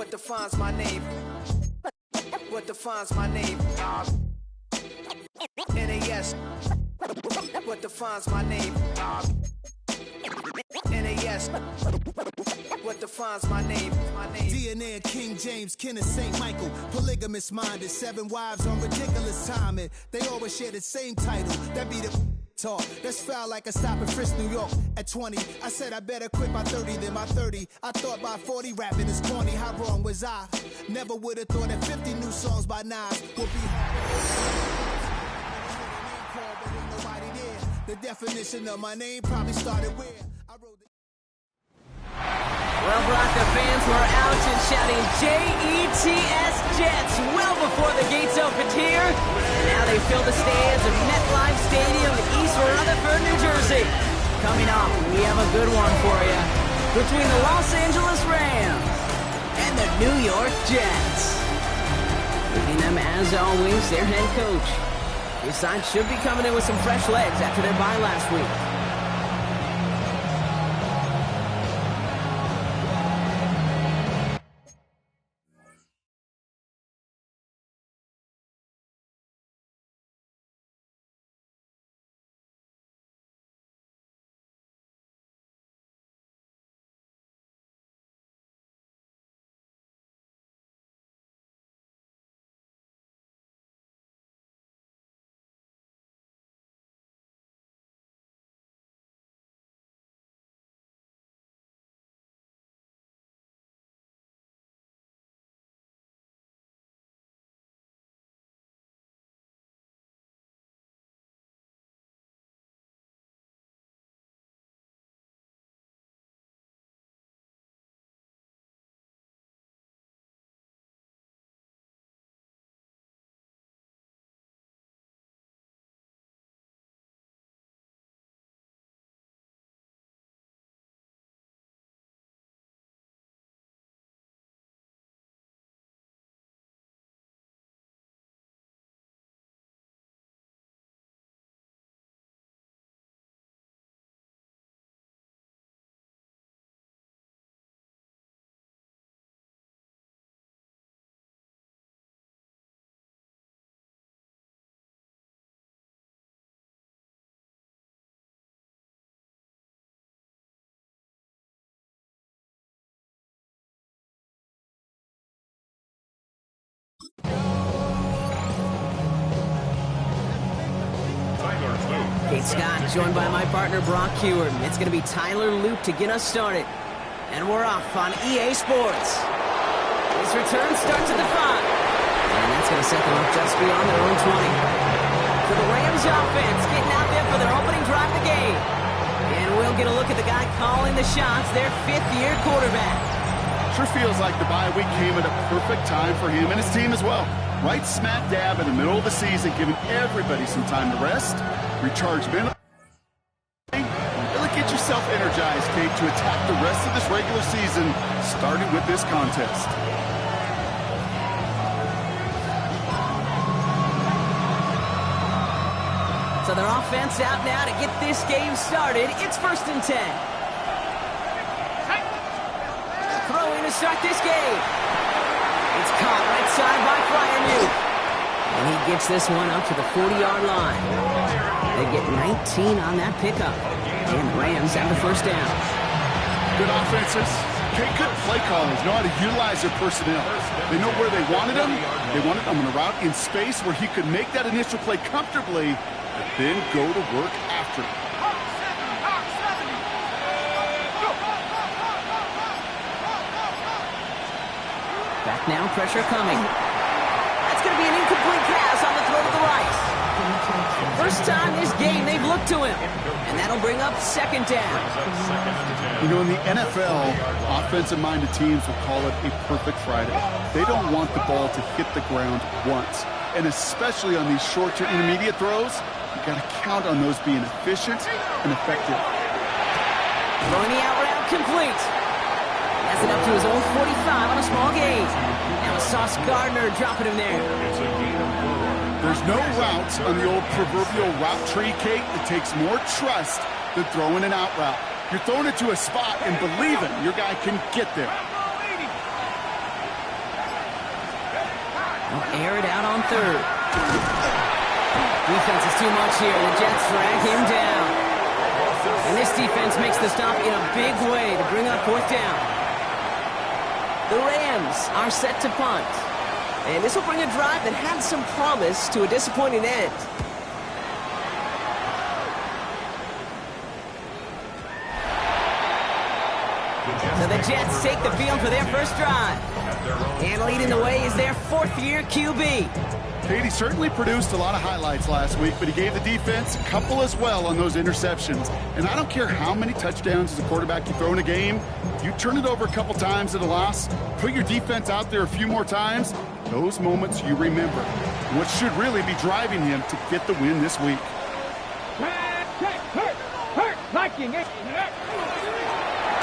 What defines my name? What defines my name? NAS. What defines my name? NAS. What defines my name? DNA of King James, kin of St. Michael. Polygamous minded, 7 wives on ridiculous timing. They always share the same title. That be the talk. That's foul like a stop in Frisk, New York. At 20, I said I better quit by 30 than by 30. I thought by 40 rapping is corny. How wrong was I? Never would have thought that 50 new songs by Nas would be nobody there. The definition of my name probably started where I wrote the Well, Bronco fans were out and shouting J-E-T-S Jets well before the gates opened here. And now they fill the stands of MetLife Stadium in East Rutherford, New Jersey. Coming up, we have a good one for you. Between the Los Angeles Rams and the New York Jets. Leading them, as always, their head coach. His side should be coming in with some fresh legs after their bye last week. Kate Scott, joined by my partner Brock Heward. It's going to be Tyler Loop to get us started. And we're off on EA Sports. His return starts at the 5. And that's going to set them up just beyond their own 20. For the Rams offense, getting out there for their opening drive of the game. And we'll get a look at the guy calling the shots, their 5th-year quarterback. Sure feels like the bye week came at a perfect time for him and his team as well. Right smack dab in the middle of the season, giving everybody some time to rest, recharge mentally. Really get yourself energized, Kate, to attack the rest of this regular season, starting with this contest. So their offense out now to get this game started. It's 1st and 10. Throwing to start this game. It's caught right side by Freiermuth. And he gets this one up to the 40-yard line. They get 19 on that pickup. And the Rams have the 1st down. Good offenses. Good play callers know how to utilize their personnel. They know where they wanted him. They wanted him on a route in space where he could make that initial play comfortably, but then go to work after it. Back now, pressure coming. That's going to be an incomplete pass on the throw to the right. First time this game they've looked to him. And that'll bring up 2nd down. You know, in the NFL, offensive-minded teams will call it a perfect Friday. They don't want the ball to hit the ground once. And especially on these short to intermediate throws, you got to count on those being efficient and effective. Throwing the out route complete. That's it up to his own 45 on a small gain. Now Sauce Gardner dropping him there. There's no routes on the old proverbial route tree, Kate. It takes more trust than throwing an out route. You're throwing it to a spot and believing your guy can get there. They'll air it out on third. Defense is too much here. The Jets drag him down. And this defense makes the stop in a big way to bring up fourth down. The Rams are set to punt. And this will bring a drive that had some promise to a disappointing end. So the Jets take the field for their first drive. And leading the way is their fourth-year QB. Katie certainly produced a lot of highlights last week, but he gave the defense a couple as well on those interceptions. And I don't care how many touchdowns as a quarterback you throw in a game, you turn it over a couple times at a loss, put your defense out there a few more times, those moments you remember. What should really be driving him to get the win this week.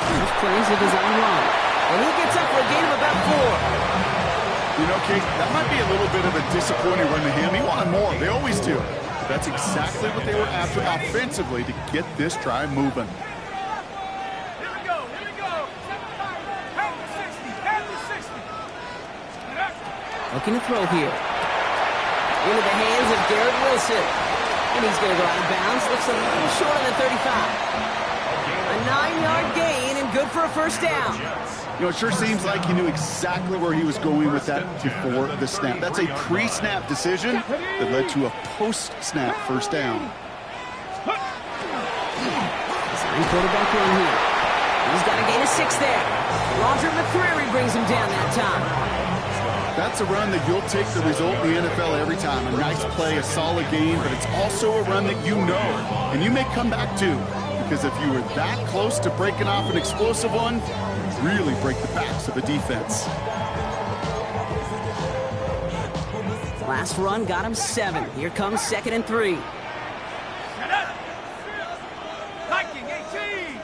This plays a design run. And he gets up for a gain of about 4. You know, Kate, that might be a little bit of a disappointing run to him. He wanted more. They always do. But that's exactly what they were after offensively to get this drive moving. Here we go. 75, half the 60. Looking to throw here. Into the hands of Garrett Wilson. And he's going to go out of bounds. Looks a little short on the 35. A 9-yard gain and good for a first down. You know, it sure seems like he knew exactly where he was going with that before the snap. That's a pre-snap decision that led to a post-snap first down. Design quarterback run here. He's got a gain of 6 there. Roger McCreary brings him down that time. That's a run that you'll take the result in the NFL every time. A nice play, a solid gain, but it's also a run that you know, and you may come back to. Because if you were that close to breaking off an explosive one, you really break the backs of a defense. Last run got him 7. Here comes 2nd and 3. Viking 18.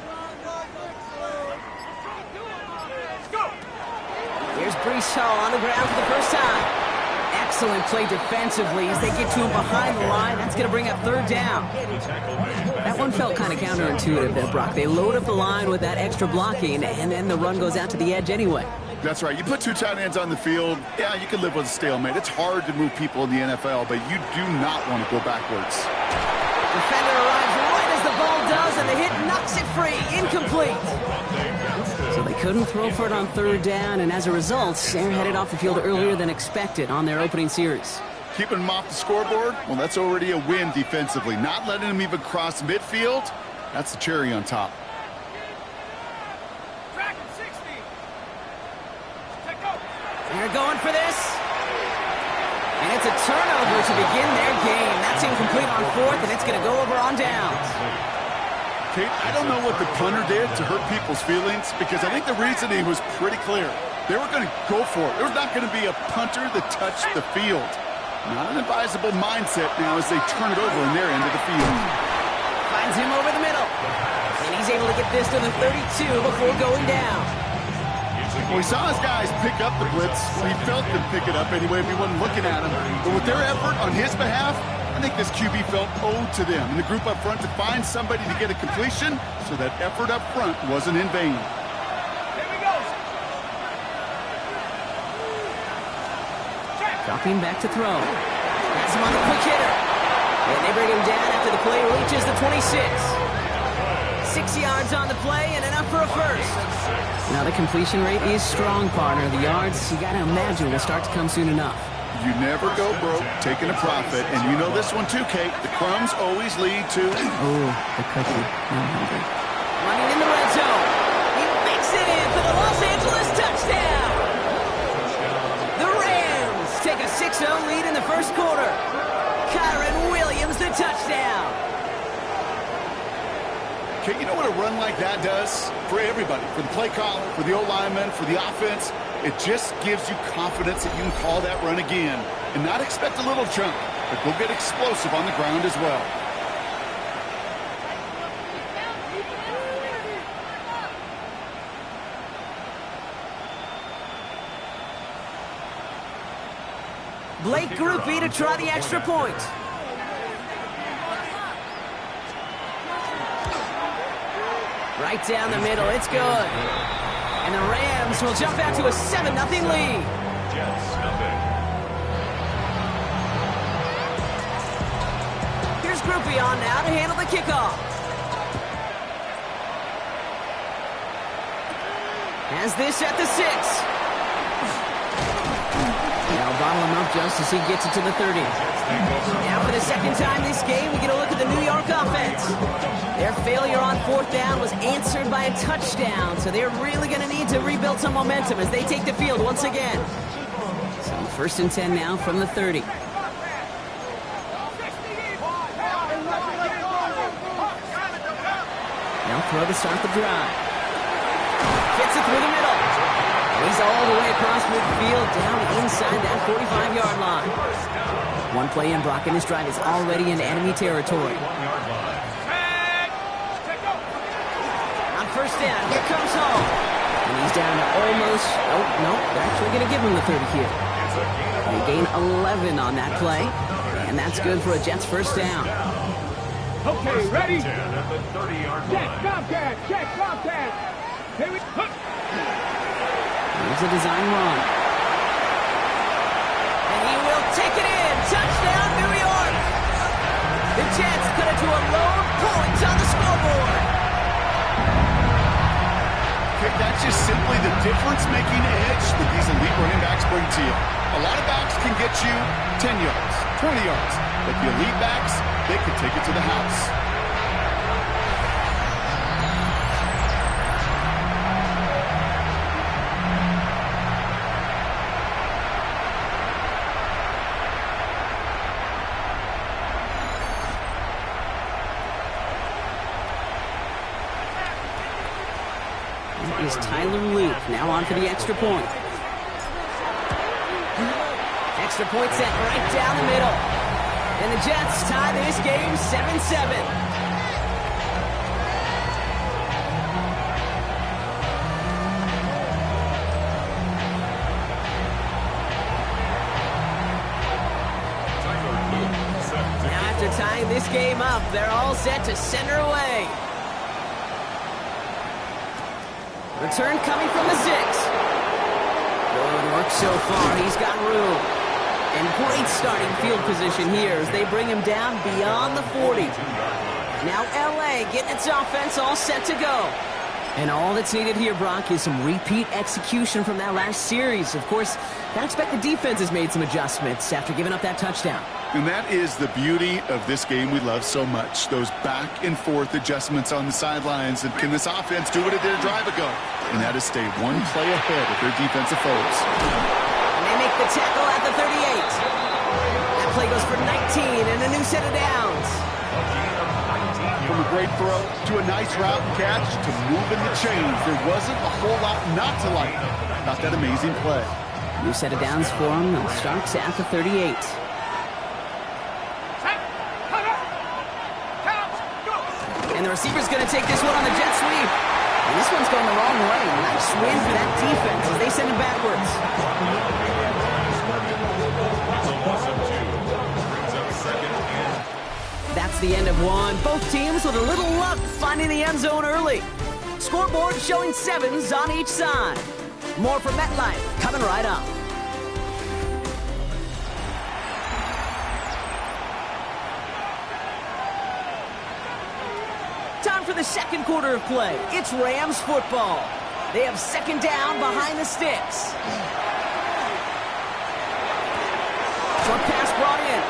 Let's go. Here's Breece Hall on the ground for the first time. Excellent play defensively as they get to him behind the line. That's going to bring up 3rd down. That one felt kind of counterintuitive there, Brock. They load up the line with that extra blocking, and then the run goes out to the edge anyway. That's right. You put 2 tight ends on the field, yeah, you can live with a stalemate. It's hard to move people in the NFL, but you do not want to go backwards. Defender arrives right as the ball does, and the hit knocks it free. Incomplete. So they couldn't throw for it on 3rd down, and as a result, they're headed off the field earlier than expected on their opening series. Keeping them off the scoreboard, well, that's already a win defensively. Not letting them even cross midfield, that's the cherry on top. Track 60. Take go. They're going for this. And it's a turnover to begin their game. That's incomplete on 4th, and it's going to go over on downs. Kate, I don't know what the punter did to hurt people's feelings because I think the reasoning was pretty clear. They were going to go for it. There's not going to be a punter that touched the field. Not an advisable mindset now as they turn it over in their end of the field. Finds him over the middle. And he's able to get this to the 32 before going down. Well, he saw his guys pick up the blitz. Well, he felt them pick it up anyway if he wasn't looking at him. But with their effort on his behalf, I think this QB felt owed to them and the group up front to find somebody to get a completion, so that effort up front wasn't in vain. Here we go. Dropping back to throw. That's him on the quick hitter. And they bring him down after the play reaches the 26. 6 yards on the play and enough for a first. Now the completion rate is strong, partner. The yards, you got to imagine, will start to come soon enough. You never go broke taking a profit, and you know this one too, Kate. The crumbs always lead to... Oh, the cookie. I'm hungry. Running in the red zone. He makes it in for the Los Angeles touchdown. The Rams take a 6-0 lead in the first quarter. Kyren Williams, the touchdown. Kate, you know what a run like that does? For everybody, for the play caller, for the O-lineman, for the offense, it just gives you confidence that you can call that run again and not expect a little chunk, but go get explosive on the ground as well. Blake Grupe to try the extra point. Right down the middle, it's good. And the Rams will jump out to a 7-0 lead. Grupe on now to handle the kickoff. Has this at the 6. Now bottle him up just as he gets it to the 30. Now for the second time this game, we get a look at the New York offense. Their failure on 4th down was answered by a touchdown, so they're really going to need to rebuild some momentum as they take the field once again. So 1st and 10 now from the 30. Now throw to start the drive. Gets it through the middle. He's all the way across midfield, down inside that 45-yard line. One play in, Brock, and his drive is already in enemy territory. On 1st down, here comes home. And he's down to almost, oh, no, they're actually going to give him the 30 here. They gain 11 on that play, and that's good for a Jets 1st down. Okay, ready? Check, Bobcat, check, Bobcat. Here we go. Here's a design run. And he will take it in. Touchdown, New York. The Jets cut it to a load points on the scoreboard. Okay, that's just simply the difference-making edge that these elite running backs bring to you. A lot of backs can get you 10 yards, 20 yards. But the elite backs, they can take it to the house. Is Tyler Luke now on for the extra point. Extra point set right down the middle. And the Jets tie this game 7-7. Now after tying this game up, they're all set to center away. Return coming from the 6. Good work so far. He's got room. And great starting field position here as they bring him down beyond the 40. Now LA getting its offense all set to go. And all that's needed here, Brock, is some repeat execution from that last series. Of course, I expect the defense has made some adjustments after giving up that touchdown. And that is the beauty of this game we love so much. Those back and forth adjustments on the sidelines. And can this offense do what it did a drive ago? And that is stay one play ahead of their defensive foes. And they make the tackle at the 38. That play goes for 19 and a new set of downs. From a great throw to a nice route and catch to moving the chains. There wasn't a whole lot not to like about that amazing play. New set of downs for him. Starts at the 38. And the receiver's going to take this one on the jet sweep. And this one's going the wrong way. Nice win for that defense as they send it backwards. That's the end of one. Both teams with a little luck finding the end zone early. Scoreboard showing 7s on each side. More from MetLife coming right up. Time for the second quarter of play. It's Rams football. They have 2nd down behind the sticks. Short pass brought in.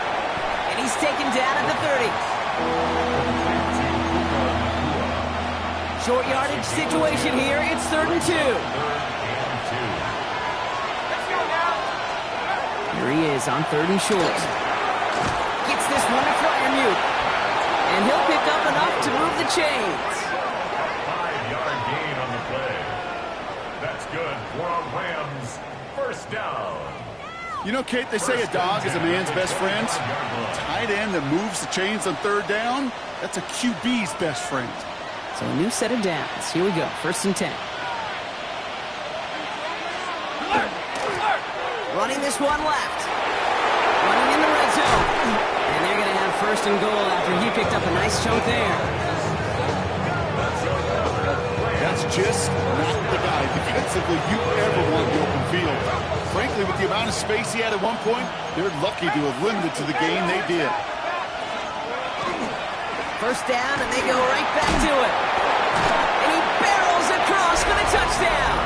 And he's taken down at the 30. Short yardage situation here. It's 3rd and 2. Here he is on 3rd and short. Gets this one to Freiermuth. And he'll pick up enough to move the chains. 5-yard gain on the play. That's good for a Rams 1st down. You know, Kate, they say a dog is a man's best friend. Tight end that moves the chains on 3rd down, that's a QB's best friend. So a new set of downs. Here we go. 1st and 10. Running this one left. Running in the red zone. And they're going to have 1st and goal after he picked up a nice chunk there. That's just not the guy defensively you ever want in the open field. Frankly, with the amount of space he had at one point, they're lucky to have limited to the game they did. First down, and they go right back to it. And he barrels across for the touchdown.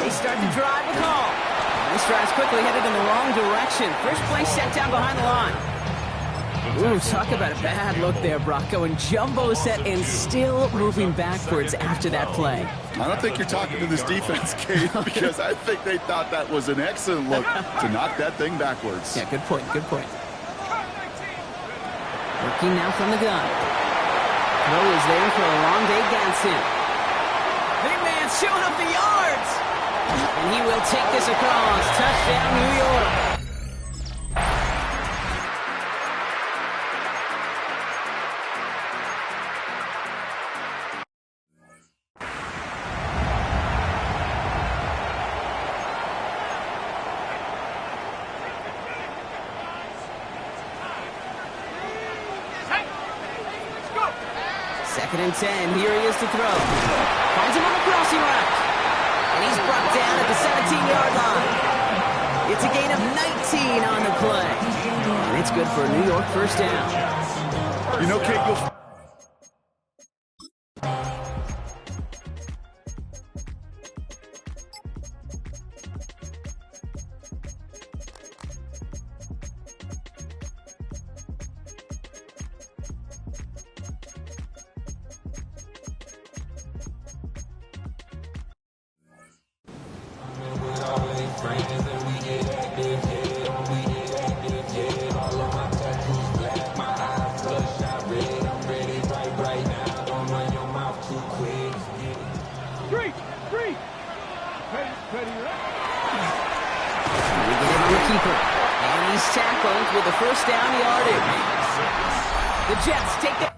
They start to drive the call. This drive's quickly headed in the wrong direction. First play set down behind the line. Ooh, talk about a bad look there, Brock. Going jumbo set and still moving backwards after that play. I don't think you're talking to this defense, Kate, because I think they thought that was an excellent look to knock that thing backwards. Yeah, good point, good point. Working now from the gun. Throw is there for a long day Ganson. Big man showing up the yards. And he will take this across. Touchdown, New York. Second and 10. Here he is to throw. Finds him on the crossing route. And he's brought down at the 17-yard line. It's a gain of 19 on the play. And it's good for a New York first down. You know, Kate, you'll... And he's tackled with the first down yardage. The Jets take the...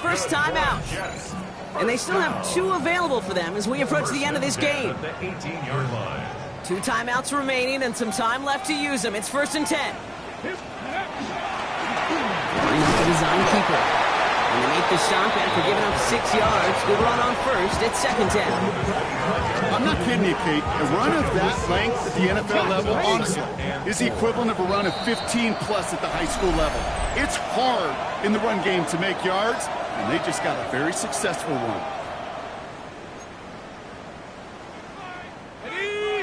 First timeout. And they still have 2 available for them as we approach the end of this game. At the 18-yard line. 2 timeouts remaining and some time left to use them. It's 1st and 10. Line up the design keeper. And they make the shot after giving up 6 yards. Good run on first. It's 2nd 10. I'm not kidding you, Kate. A run of that length at the NFL level, honestly, is the equivalent of a run of 15-plus at the high school level. It's hard in the run game to make yards, and they just got a very successful one.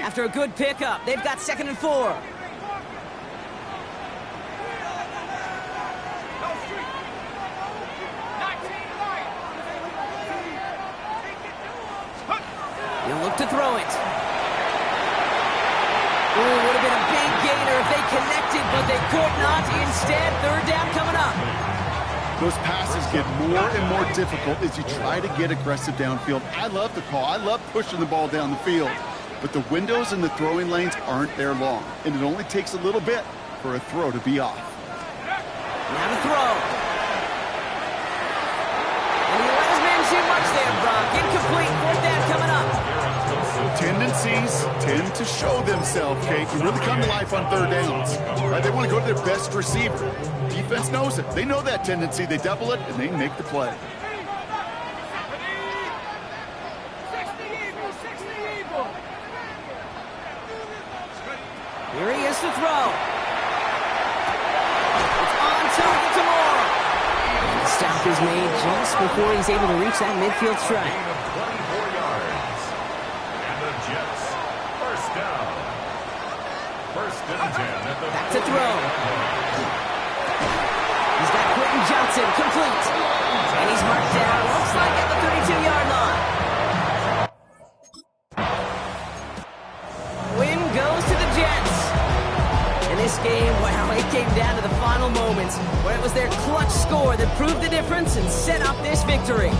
After a good pickup, they've got 2nd and 4. He'll look to throw it. Ooh, would have been a big gainer if they connected, but they could not. Instead, 3rd down coming up. Those passes get more and more difficult as you try to get aggressive downfield. I love the call. I love pushing the ball down the field. But the windows in the throwing lanes aren't there long, and it only takes a little bit for a throw to be off. Now the throw. And he let his man too much there, Brock. Incomplete. 4th down coming up. Tendencies tend to show themselves, Kate, and really come to life on 3rd downs. Right? They want to go to their best receiver. Defense knows it. They know that tendency. They double it, and they make the play. Here he is to throw. It's on target to Moore. The stop is made just before he's able to reach that midfield strike. Gain of 24 yards. And the Jets, 1st down. 1st and 10 at the Back to throw. He's got Quentin Johnson complete. And he's marked down, looks like at the 32-yard line. Win goes to the Jets. In this game, wow, it came down to the final moments where it was their clutch score that proved the difference and set up this victory.